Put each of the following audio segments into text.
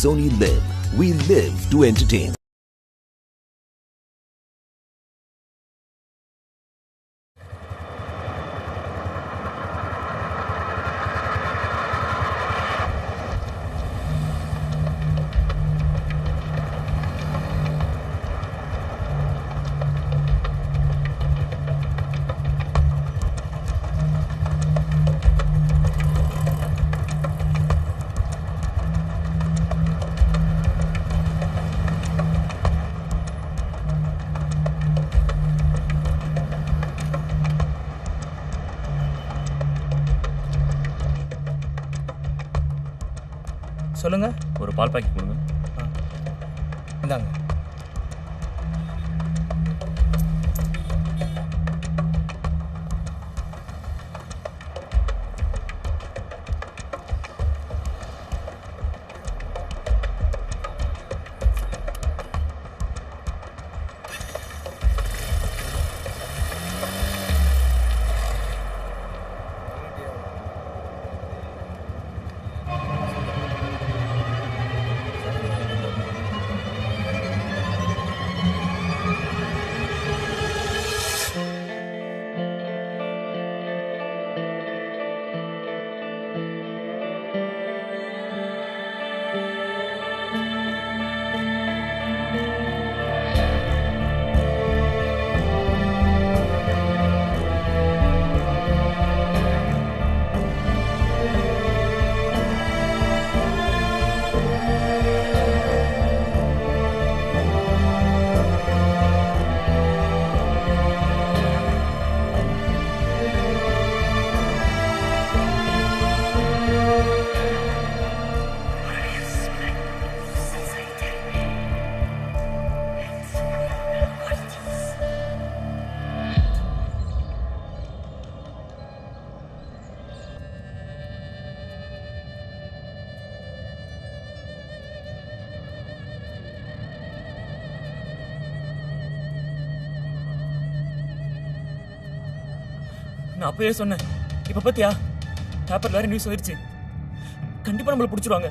Sony Live. We live to entertain. சொல்லுங்க. ஒரு பால் packet கொடுங்க. இந்தாங்க. நான் அப்பயே சொன்னேன். இப்ப பத்தியா பேப்பர்ல வேற நியூஸ் வந்துருச்சு. கண்டிப்பா நம்மள பிடிச்சிருவாங்க.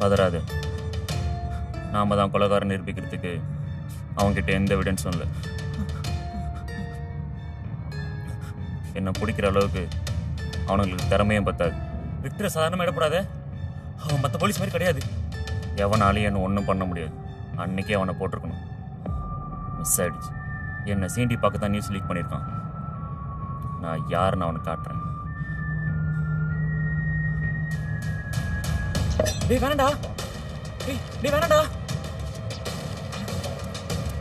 பதறாது. நாம தான் கொலைகாரன் நிரூபிக்கிறதுக்கு அவன்கிட்ட எந்த எவிடன்ஸும் இல்லை. என்ன பிடிக்கிற அளவுக்கு அவனுங்களுக்கு திறமையும் பத்தாது. விக்டரை சாதாரணமாக இடப்படாத. அவன் மற்ற போலீஸ் மாதிரி கிடையாது. எவனாலையும் என்ன ஒன்றும் பண்ண முடியாது. அன்னைக்கே அவனை போட்டிருக்கணும். மிஸ் ஆயிடுச்சு. என்னை சீண்டி பார்க்க தான் நியூஸ் லீக் பண்ணியிருக்கான். நான் யாருன்னு அவனுக்கு காட்டுறேன். டேய் வேணாண்டா. டேய் வேணாண்டா.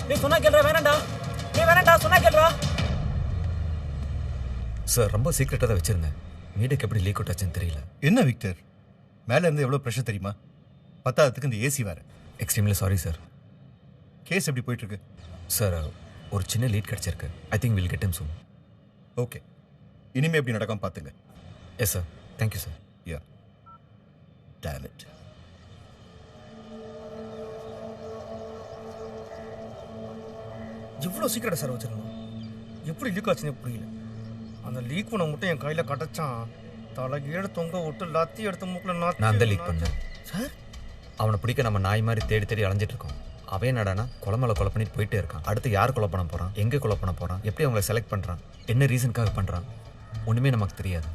டேய் சொன்னா கேளுடா. வேணாண்டா. டேய் வேணாண்டா சொன்னா கேளுடா. சார் ரொம்ப சீக்கிரட்டாக தான் வச்சுருந்தேன். மீடியாக்கு எப்படி லீக் அவுட் ஆச்சுன்னு தெரியல. என்ன விக்டர், மேலே இருந்து எவ்வளோ ப்ரெஷர் தெரியுமா? பத்தாவதுக்கு இந்த ஏசி வேறு. Extremely sorry sir. கேஸ் எப்படி போயிட்டுருக்கு? சார் ஒரு சின்ன லீட் கிடச்சிருக்கு. I think will get him soon. Okay, இனிமேல் எப்படி நடக்காம பார்த்துங்க. Yes sir. Thank you sir. Yeah dam it. எவ்வளோ சீக்கிரட்டா சார் வச்சிருந்தோம். எப்படி லீக் ஆச்சுன்னு புரியல. அந்த லீக் பண்ண மட்டும் என் கையில் கட்டச்சான். தலைகீழ தொங்க விட்டு லத்தி எடுத்து மூக்கில் நான் தான் லீக் பண்ணேன் சார். அவனை பிடிக்க நம்ம நாய் மாதிரி தேடி தேடி அலைஞ்சிட்டு இருக்கோம். அவன் என்னடானா கொலை மேலே கொலை பண்ணிட்டு போயிட்டே இருக்கான். அடுத்து யார் கொலை பண்ண போகிறான், எங்கே கொலை பண்ண போகிறான், எப்படி அவங்களை செலக்ட் பண்ணுறான், என்ன ரீசனுக்காக பண்ணுறான், ஒன்றுமே நமக்கு தெரியாது.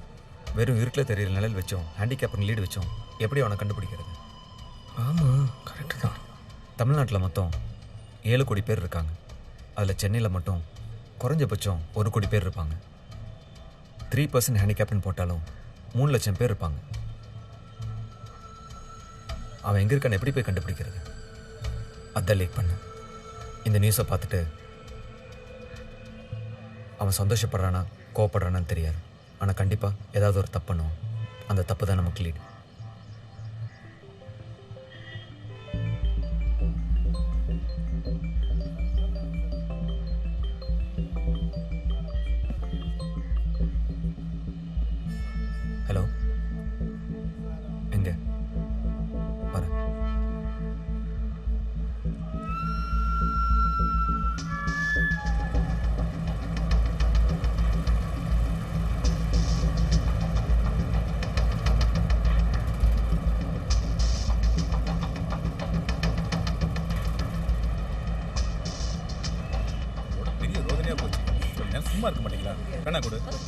வெறும் இருட்டில் தெரியிற நிலையில் வச்சோம், ஹேண்டிகேப்பர் லீடு வச்சோம், எப்படி அவனை கண்டுபிடிக்கிறது? ஆமாம், கரெக்டு தான். தமிழ்நாட்டில் மொத்தம் 7 கோடி பேர் இருக்காங்க. அதில் சென்னையில் மட்டும் குறைஞ்சபட்சம் 1 கோடி பேர் இருப்பாங்க. 3% ஹேண்டிகேப்னு போட்டாலும் 3 லட்சம் பேர் இருப்பாங்க. அவன் எங்கே இருக்கான்னு எப்படி போய் கண்டுபிடிக்கிறது? அதான் லீக் பண்ண. இந்த நியூஸை பார்த்துட்டு அவன் சந்தோஷப்படுறானா கோவப்படுறானான்னு தெரியாது. ஆனால் கண்டிப்பாக ஏதாவது ஒரு தப்பு பண்ணுவான். அந்த தப்பு தான் நமக்கு லீடு. ஹலோ, எங்கே வரேன்? போடு.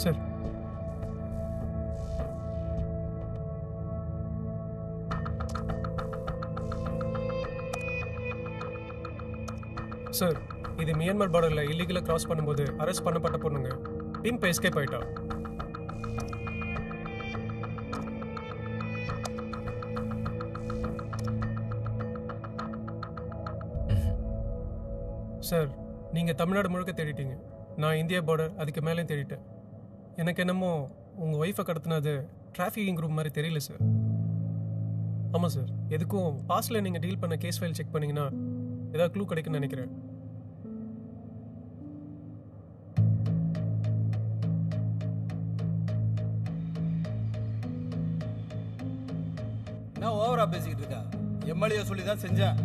சார் சார் இது மியான்மர் பார்டரில் இல்லீகலாக கிராஸ் பண்ணும்போது அரெஸ்ட் பண்ணப்பட்ட பொண்ணுங்க பிம்ப் எஸ்கேப் ஆயிட்டா. சார் நீங்கள் தமிழ்நாடு முழுக்க தேடிட்டீங்க, நான் இந்தியா பார்டர் அதுக்கு மேலேயும் தேடிட்டேன். எனக்கு என்னமோ உங்கள் ஒய்ஃபை கடத்தினது டிராஃபிக்கிங் குரூப் மாதிரி தெரியல சார். ஆமாம் சார், எதுக்கும் பாஸ்டில் நீங்கள் டீல் பண்ண கேஸ் ஃபைல் செக் பண்ணிங்கன்னா ஏதாவது க்ளூ கிடைக்குன்னு நினைக்கிறேன். என்ன ஓவரா பேசிக்கிட்டு இருக்கா? எம்எல்ஏ சொல்லி தான் செஞ்சேன்.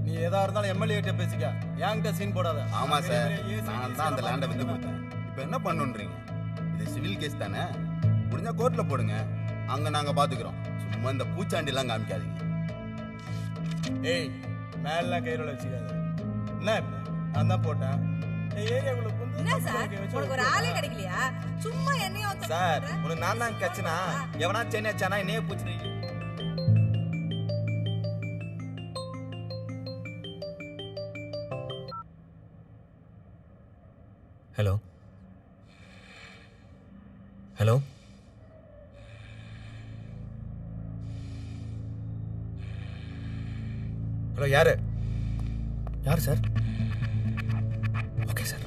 நீ எதா இருந்தாலும் எம்எல்ஏ கிட்ட பேசிக்க, என்கிட்ட சீன் போடாத. ஆமா சார், நான் தான் அந்த லேண்டை வித்து கொடுத்தேன். இப்போ என்ன பண்ணுன்றீங்க? இது சிவில் கேஸ் தானே, முடிஞ்சா கோர்ட்ல போடுங்க, அங்க நாங்க பாத்துக்கிறோம். சும்மா இந்த பூச்சாண்டி எல்லாம் காமிக்காதீங்க. ஏய், மேலாம் கைரோல வச்சுக்காத. என்ன நான் தான் போட்டேன். என்ன சார், உனக்கு ஒரு ஆளே கிடைக்கலையா? சும்மா என்னையும் சார், உனக்கு நான் தான் கச்சனா, எவனா சென்னைச்சானா என்னையே பூச்சிருக்கீங்க. ஹலோ ஹலோ ஹலோ யாரு யார் sir? Okay sir.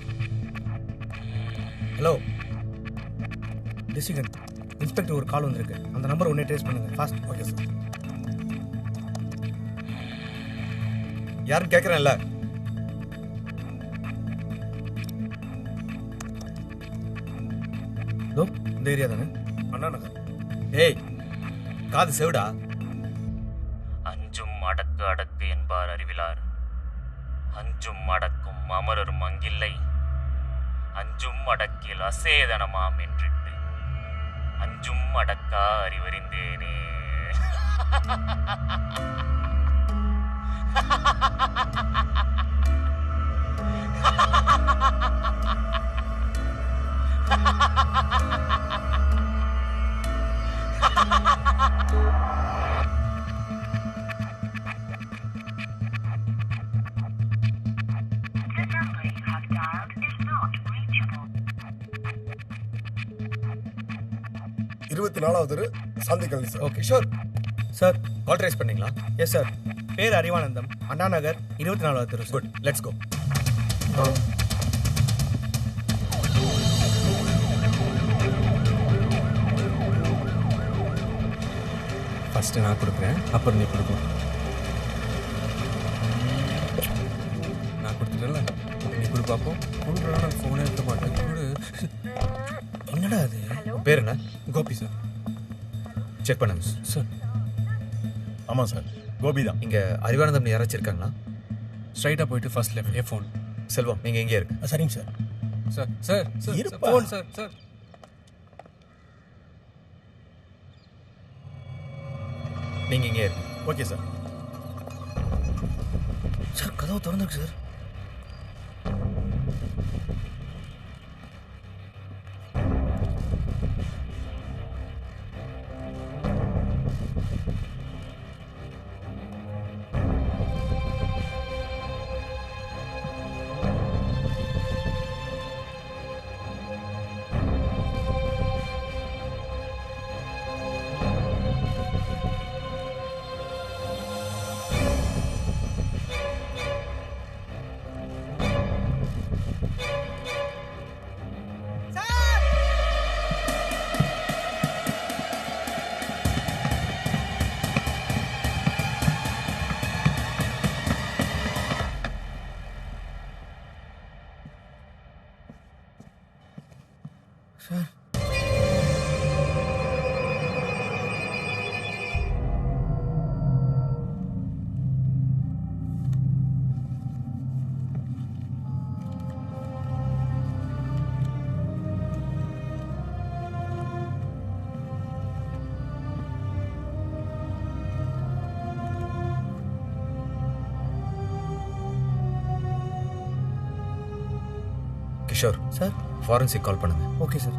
Hello district inspector ஒரு கால் வந்திருக்கு, அந்த நம்பர் உடனே ட்ரேஸ் பண்ணுங்க ஃபாஸ்ட். Okay sir. யாருன்னு கேட்குறேன்ல. இந்த ஏரியா தானே, அண்ணா நகர். ஏய், காது செவிடா. அஞ்சும் அடக்கு அடக்கு என்பார் அறிவிலார், அஞ்சும் அடக்கும் அமரரும் அங்கில்லை, அஞ்சும் அடக்கில் அசேதனமாம் என்றிட்டு அஞ்சும் அடக்கா அறிவறிந்தேனே. சாந்தி கல்வி சார். ஓகே ஷோர் சார், கால் ட்ரேஸ் பண்ணீங்களா? Yes sir. பேர் அறிவானந்தம், அண்ணா நகர் 24வது தெரு. Good, let's go. ஃபர்ஸ்ட் நான் கொடுக்குறேன், அப்புறம் நீ கொடுக்கணும். நான் கொடுத்துட்டேன்ல, நீ கொடு பார்ப்போம். கொடுக்குறா, நான் ஃபோனே எடுக்க மாட்டேன். கொடு. என்னடா அது? பேர் என்ன? கோபி சார். செக் பண்ணுங்க சார். ஆமாம் சார், கோபி தான். இங்கே அறிவானந்தம் யாராச்சும் இருக்காங்களா? ஸ்ட்ரைட்டாக போயிட்டு ஃபர்ஸ்ட் லெஃப்ட், ஃபோன். செல்வம், நீங்கள் எங்கே இருக்கு? சரிங்க சார். சார் சார் சார் இருப்பா. Phone sir. சார் நீங்கள் இங்கே இருக்கு. Okay sir. சார், கதவு திறந்துருக்கு sir. Kishore sir forensic call பண்ணுங்க. Okay sir.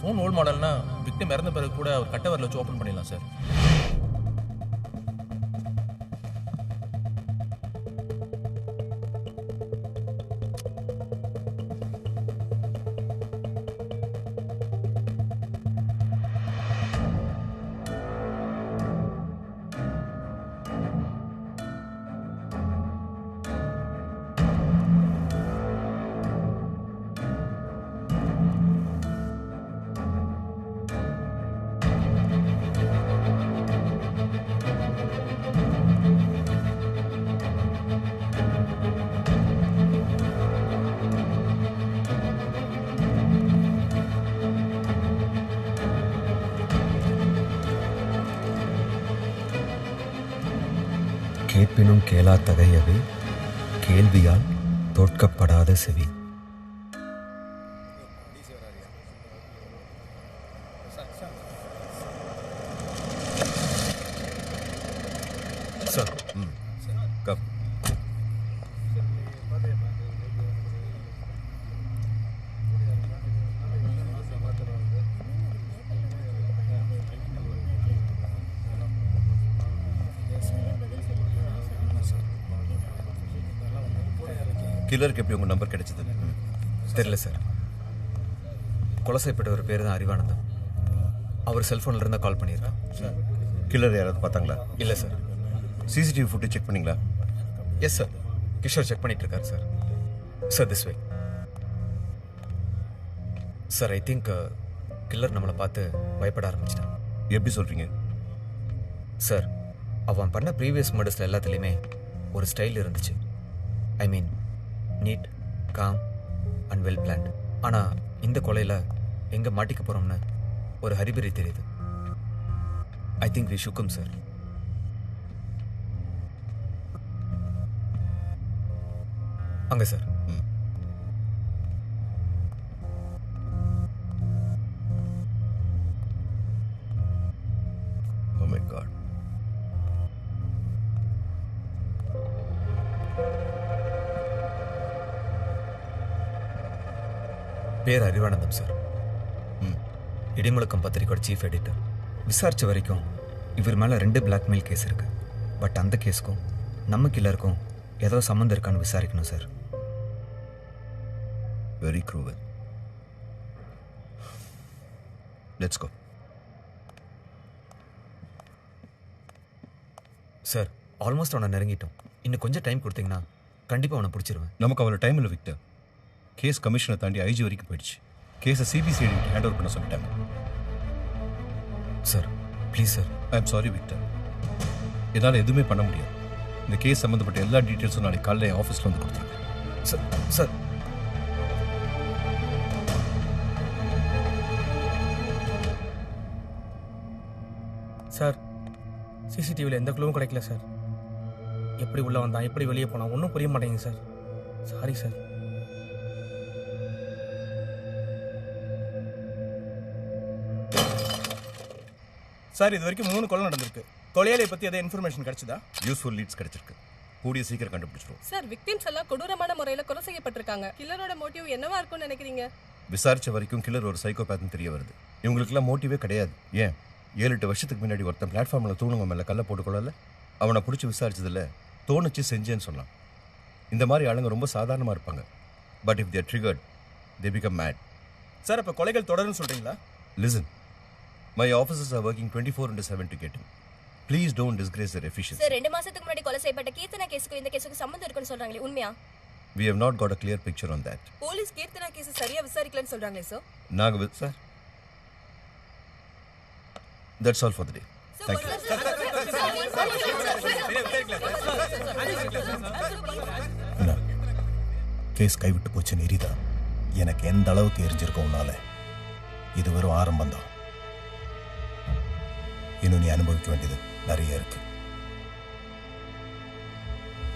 ஃபோன் ஓல்ட் மாடல்னா விக்டிம் இறந்த பிறகு கூட அவர் கட்ட வரல வச்சு ஓப்பன் பண்ணிடலாம் சார். கேட்பினும் கேளா தகையவே கேள்வியால் தோற்கப்படாத செவி. Sir come. கில்லருக்கு எப்படி உங்க நம்பர் கிடைச்சது? தெரியல சார். கொலை செய்யப்பட்ட ஒரு பேர் தான் அறிவானந்தம். அவர் செல்போன்ல இருந்தா கால் பண்ணியிருக்கான். கில்லர் யாராவது பார்த்தாங்களா? இல்லை சார். சிசிடிவி ஃபுட்டேஜ் செக் பண்ணீங்களா? Yes sir. கிஷோர் செக் பண்ணிட்டு இருக்காரு sir. Sir this way. Sir I think killer நம்மளை பார்த்து பயப்பட ஆரம்பிச்சிட்டான். எப்படி சொல்றீங்க? சார் அவன் பண்ண ப்ரீவியஸ் மர்டர்ஸில் எல்லாத்துலேயுமே ஒரு ஸ்டைல் இருந்துச்சு. I mean neat, calm and well planned. ஆனால் இந்த கொலையில் எங்கே மாட்டிக்க போகிறோம்னு ஒரு ஹரிபரி தெரியுது. ஐ திங்க் வி ஷுக்கம் சார். அங்கே சார். Oh my God. பேர் அறிவானந்தம் சார். இடிமுழக்கம் பத்திரிக்கையோட சீஃப் எடிட்டர். விசாரித்த வரைக்கும் இவர் மேலே 2 பிளாக்மெயில் கேஸ் இருக்கு. பட் அந்த கேஸுக்கும் நம்ம கில்லருக்கும் ஏதோ சம்மந்தம் இருக்கான்னு விசாரிக்கணும் sir. Very cruel. Let's go. Sir almost அவனை நெருங்கிட்டோம். இன்னும் கொஞ்சம் டைம் கொடுத்தீங்கன்னா கண்டிப்பாக அவனை பிடிச்சிருவேன். நமக்கு அவ்வளோ டைம் இல்லை விக்டர். கேஸ் கமிஷனை தாண்டி ஐஜி வரைக்கும் போயிடுச்சு. கேஸை சிபிசிஐடி ஹேண்ட் ஓவர் பண்ண சொல்லிட்டாங்க. Sir please sir. I am sorry Victor. என்னால் எதுவுமே பண்ண முடியாது. இந்த கேஸ் சம்மந்தப்பட்ட எல்லா டீட்டெயில்ஸும் நாளைக்கு காலையில் ஆஃபீஸில் வந்து கொடுத்துருக்கேன். சார் சார் சார் சிசிடிவியில் எந்த க்ளூவும் கிடைக்கல சார். எப்படி உள்ளே வந்தான், எப்படி வெளியே போனான் ஒன்றும் புரிய மாட்டேங்குது சார். Sorry sir. சார் இது வரைக்கும் 3 கொலை நடந்திருக்கு. கொலையாளியை பற்றி எதாவது இன்ஃபர்மேஷன் கிடைச்சதா? யூஸ்ஃபுல் லீட்ஸ் கிடைச்சிருக்கு. கூடிய சீக்கிரம் கண்டுபிடிச்சிருவோம். சார் விக்டிம்ஸ் எல்லாம் கொடூரமான முறையில் கொலை செய்யப்பட்டிருக்காங்க. கில்லரோட மோட்டிவ் என்னவா இருக்கும்னு நினைக்கிறீங்க? விசாரிச்ச வரைக்கும் கில்லர் ஒரு சைக்கோபேத்னு தெரிய வருது. இவங்களுக்குலாம் மோட்டிவே கிடையாது. ஏன் 7-8 வருஷத்துக்கு முன்னாடி ஒருத்தன் பிளாட்ஃபார்மில் தூணுங்க மேலே கல்லை போட்டுக்கொள்ளல. அவனை பிடிச்சி விசாரிச்சதில்ல தோணுச்சு செஞ்சேன்னு சொன்னான். இந்த மாதிரி ஆளுங்க ரொம்ப சாதாரணமாக இருப்பாங்க. But if they're triggered they become mad. Sir இப்போ கொலைகள் தொடருன்னு சொல்கிறீங்களா? Listen, my officers are working 24/7 to get him. Please don't disgrace their efficiency. Sir 2 மாசத்துக்கு முன்னாடி கொலை செய்யப்பட்ட கீர்த்தனா கேஸுக்கு இந்த கேஸுக்கு சம்பந்தம் இருக்குன்னு சொல்றாங்களே உண்மையா? We have not got a clear picture on that. Police Keerthana case சரியா விசாரிக்கலன்னு சொல்றாங்களே சார். நாங்க சார். That's all for the day. Thank you. Case கைவிட்டு போச்சுன்னு எரிதா? எனக்கு எந்த அளவுக்கு எரிஞ்சிருக்கோம்னால இது வெறும் ஆரம்பம் தான். இன்னும் நீ அனுபவிக்க வேண்டியது நிறைய இருக்கு.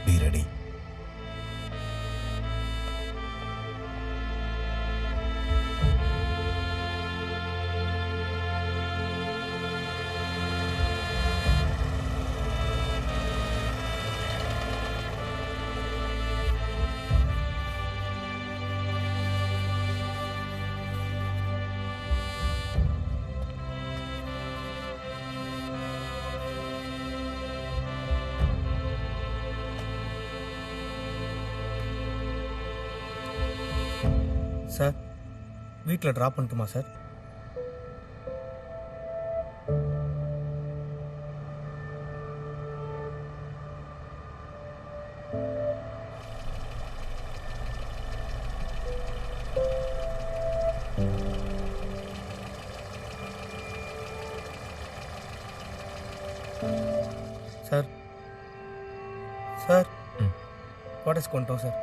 Be ready. சார் வீட்டில் ட்ராப் பண்ணட்டுமா சார்? சார் சார் குவார்டர்ஸ் கொண்டோம் சார்.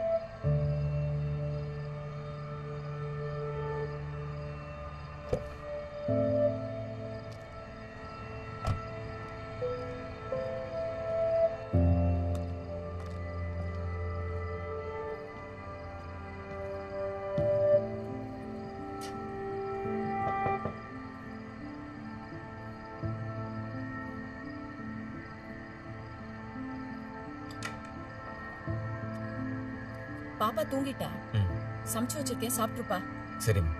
பாப்பா தூங்கிட்டா. சமைச்சு வச்சிருக்கேன், சாப்பிட்டுருப்பா. சரிம்மா.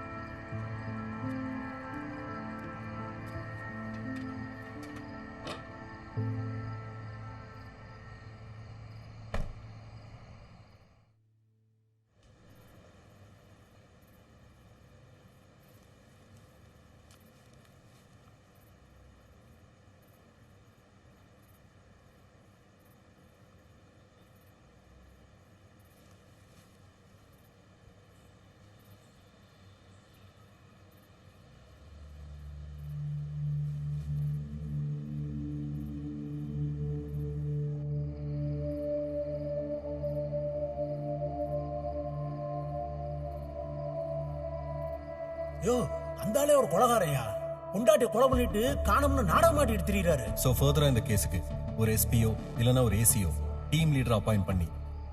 யோ, அந்த ஆளே ஒரு கொலகாரையா? பொண்டாட்டி கொலை பண்ணிட்டு காணோம்னு நாடகம் மாட்டிட்டு திரியிறாரு. ஸோ ஃபர்தராக இந்த கேஸுக்கு ஒரு எஸ்பிஓ இல்லைன்னா ஒரு ஏசிஓ டீம் லீடர் அப்பாயிண்ட் பண்ணி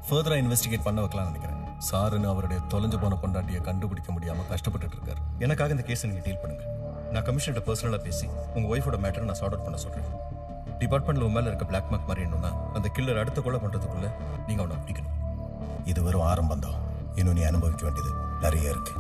ஃபர்தராக இன்வெஸ்டிகேட் பண்ண வைக்கலாம்னு நினைக்கிறேன். சாருன்னு அவருடைய தொலைஞ்சு போன பொண்டாட்டியை கண்டுபிடிக்க முடியாமல் கஷ்டப்பட்டுட்டு இருக்காரு. எனக்காக இந்த கேஸை நீங்கள் டீல் பண்ணுங்க. நான் கமிஷனர்கிட்ட பர்சனலாக பேசி உங்கள் ஒய்ஃபோட மேட்டரை நான் சார்ட் அவுட் பண்ண சொல்கிறேன். டிபார்ட்மெண்ட்டில் உன் மேலே இருக்க பிளாக் மார்க் மாதிரி என்னன்னா அந்த கில்லர் அடுத்த கொலை பண்ணுறதுக்குள்ள நீங்கள் அவனை பிடிக்கணும். இது வெறும் ஆரம்பம் தான். இன்னும் நீ அனுபவிக்க வேண்டியது நிறைய இருக்கு.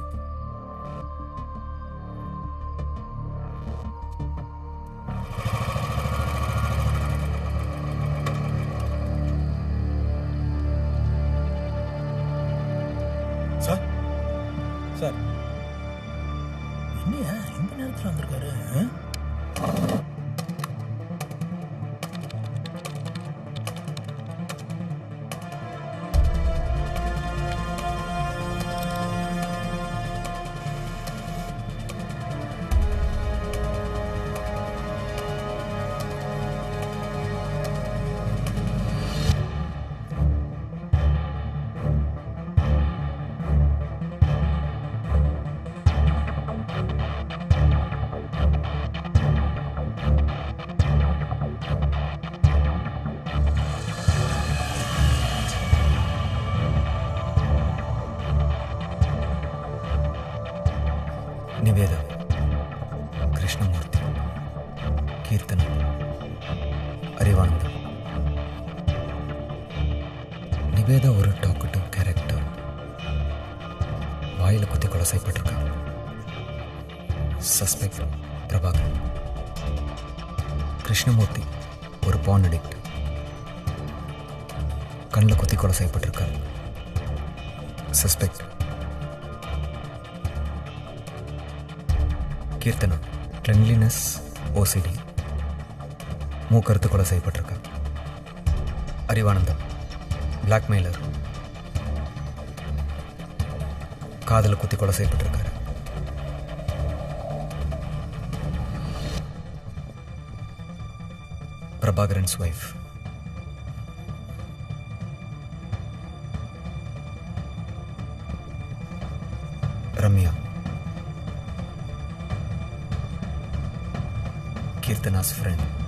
சார் சார் என்னையா இந்த நேரத்தில் வந்திருக்காரு? நிவேதா, கிருஷ்ணமூர்த்தி, கீர்த்தனா, அறிவானந்தம். நிவேதா ஒரு டாக்கட்டிவ் கேரக்டர். வாயில குத்தி கொலை செய்யப்பட்டிருக்கா. சஸ்பெக்ட் பிரபாகரன். கிருஷ்ணமூர்த்தி ஒரு பான் அடிக்ட். கண்ணில் குத்தி கொலை செய்யப்பட்டிருக்கார். Suspect Keerthana cleanliness OCD. மூக்கறுத்து கொலை செய்யப்பட்டிருக்கா. அறிவானந்தம் பிளாக்மெயிலர். காதல குத்தி கொலை செய்யப்பட்டிருக்காரு. பிரபாகரன்ஸ் ஒய்ஃப். ரம்யா. Kirtana's friend.